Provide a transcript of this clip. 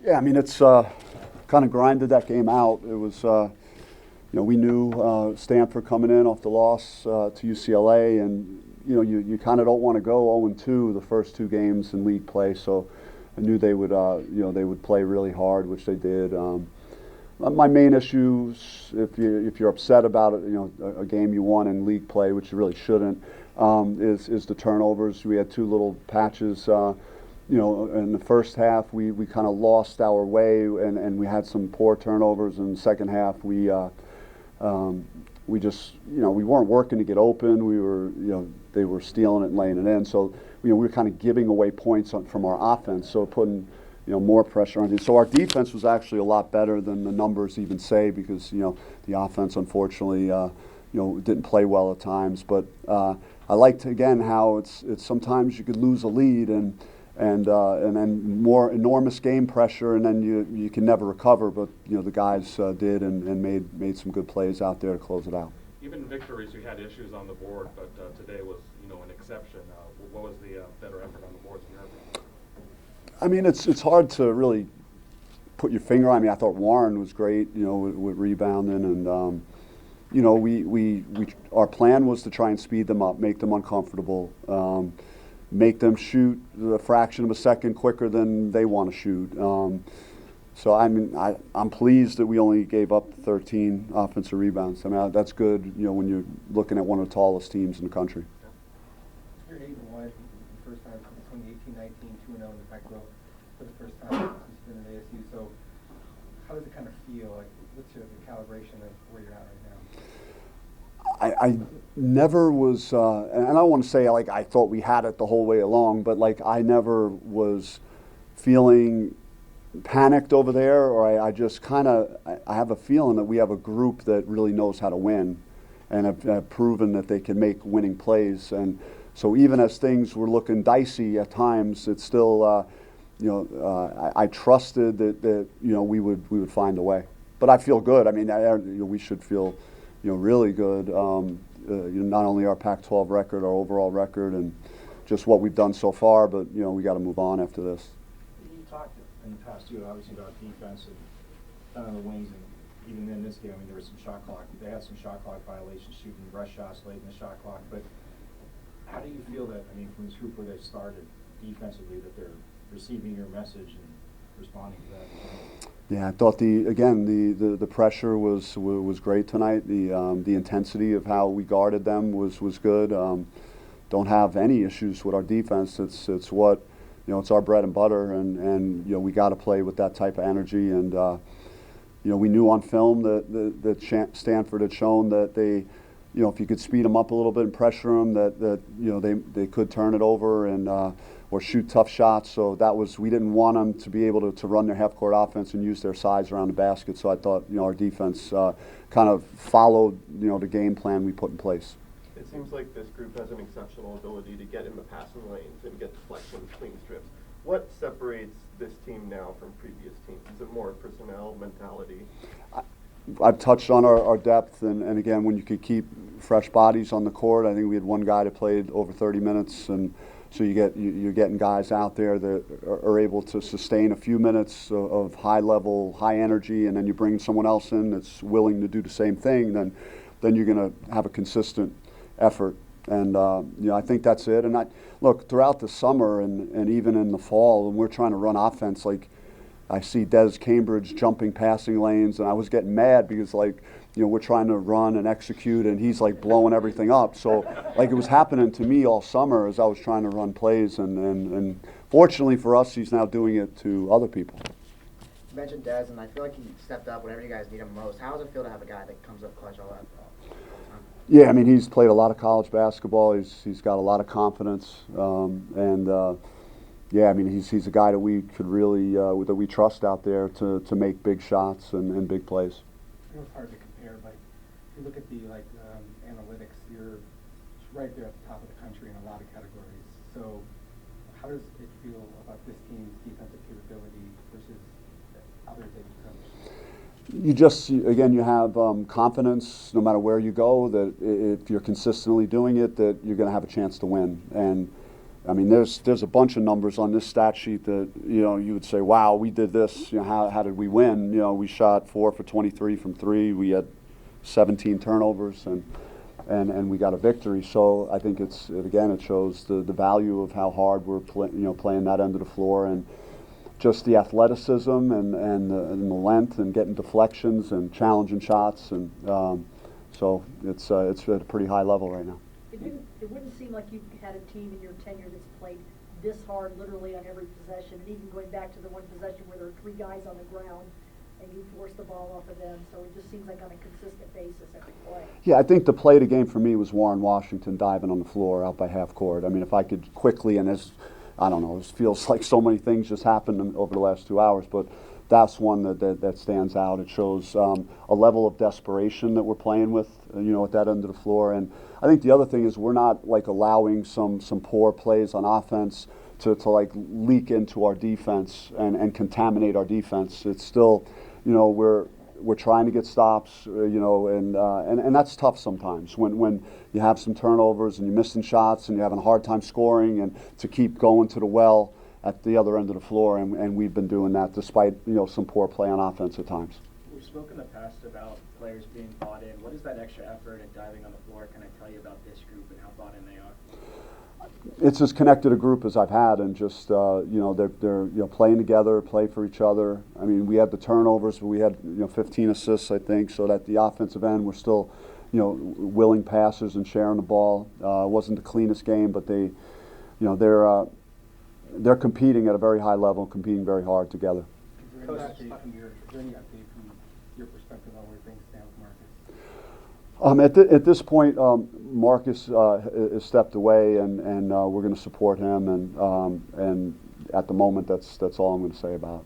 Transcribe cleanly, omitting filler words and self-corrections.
Yeah, I mean, it's kind of grinded that game out. It was, we knew Stanford coming in off the loss to UCLA, and you kind of don't want to go 0-2 the first two games in league play. So I knew they would, they would play really hard, which they did. My main issues, if you're upset about it, a game you won in league play, which you really shouldn't, is the turnovers. We had two little patches. In the first half, we kind of lost our way, and we had some poor turnovers. In the second half, we just, we weren't working to get open. We were, they were stealing it and laying it in. So, we were kind of giving away points from our offense, so putting, more pressure on you. So our defense was actually a lot better than the numbers even say, because, the offense, unfortunately, didn't play well at times. But I liked, again, how it's sometimes you could lose a lead and then more enormous game pressure, and then you can never recover. But the guys did and made some good plays out there to close it out. Even victories, you had issues on the board, but today was an exception. What was the better effort on the boards in your opinion? I mean, it's hard to really put your finger on. I mean, I thought Warren was great, with rebounding, and our plan was to try and speed them up, make them uncomfortable. Make them shoot a fraction of a second quicker than they want to shoot. So I mean, I'm pleased that we only gave up 13 offensive rebounds. I mean, that's good. When you're looking at one of the tallest teams in the country. You're 8-1, the first time since 2018-19, 2-0 in the Pac-12 for the first time since you've been at ASU. So how does it kind of feel? Like, what's the calibration of where you're at right now? I never was, and I don't want to say like I thought we had it the whole way along, but like I never was feeling panicked over there, or I just kind of, I have a feeling that we have a group that really knows how to win and have proven that they can make winning plays. And so even as things were looking dicey at times, it's still, I trusted that we would find a way. But I feel good. I mean, we should feel really good. Not only our Pac-12 record, our overall record, and just what we've done so far, but we got to move on after this. You talked in the past too, obviously, about defense and on the wings, and even in this game, I mean, there was some shot clock. They had some shot clock violations, shooting rush shots late in the shot clock. But how do you feel that? I mean, from this group where they started defensively, that they're receiving your message and responding to that? Yeah, I thought the pressure was great tonight. The intensity of how we guarded them was good. Don't have any issues with our defense. It's what it's our bread and butter, and we got to play with that type of energy. And we knew on film that Stanford had shown that they, if you could speed them up a little bit and pressure them, that they could turn it over and. Or shoot tough shots. So we didn't want them to be able to run their half-court offense and use their size around the basket. So I thought, our defense kind of followed, the game plan we put in place. It seems like this group has an exceptional ability to get in the passing lanes and get deflection between strips. What separates this team now from previous teams? Is it more personnel, mentality? I've touched on our depth, and again, when you could keep fresh bodies on the court, I think we had one guy that played over 30 minutes, and so you're getting guys out there that are able to sustain a few minutes of high level, high energy, and then you bring someone else in that's willing to do the same thing. Then you're going to have a consistent effort, and I think that's it. And look, throughout the summer and even in the fall, when we're trying to run offense, like I see Des Cambridge jumping passing lanes, and I was getting mad because we're trying to run and execute, and he's like blowing everything up. So it was happening to me all summer as I was trying to run plays, and fortunately for us, he's now doing it to other people. You mentioned Des, and I feel like he stepped up whenever you guys need him most. How does it feel to have a guy that comes up clutch all that time? Yeah, I mean, he's played a lot of college basketball. He's got a lot of confidence, yeah, I mean, he's a guy that we could really that we trust out there to make big shots and big plays. It was hard to compare, but if you look at the analytics, you're right there at the top of the country in a lot of categories. So how does it feel about this team's defensive capability versus others that you coach? You have confidence no matter where you go that if you're consistently doing it, that you're going to have a chance to win. And I mean, there's a bunch of numbers on this stat sheet that, you know, you would say, wow, we did this. You know, how did we win? You know, we shot 4 for 23 from 3. We had 17 turnovers and we got a victory. So I think it shows the value of how hard we're playing that end of the floor, and just the athleticism and the length and getting deflections and challenging shots, and so it's at a pretty high level right now. It wouldn't seem like you've had a team in your tenure that's played this hard literally on every possession, and even going back to the one possession where there are 3 guys on the ground and you force the ball off of them. So it just seems like on a consistent basis every play. Yeah, I think the play of the game for me was Warren Washington diving on the floor out by half court. I mean, if I could quickly, and I don't know, it feels like so many things just happened over the last 2 hours, but that's one that stands out. It shows a level of desperation that we're playing with, at that end of the floor. And I think the other thing is we're not like allowing some poor plays on offense to like leak into our defense and contaminate our defense. It's still, we're trying to get stops, and that's tough sometimes when you have some turnovers and you're missing shots and you're having a hard time scoring, and to keep going to the well at the other end of the floor, and we've been doing that despite some poor play on offense at times. We've spoken in the past about players being bought in. What is that extra effort and diving on the floor kind of tell you about this group and how bought in they are? It's as connected a group as I've had, and just they're playing together, play for each other. I mean, we had the turnovers, but we had 15 assists, I think, so that the offensive end we're still willing passers and sharing the ball. It wasn't the cleanest game, but they're competing at a very high level, competing very hard together. Is there any update from your perspective on where things stand with Marcus? At this point, Marcus has stepped away, and we're going to support him, and at the moment, that's all I'm going to say about it.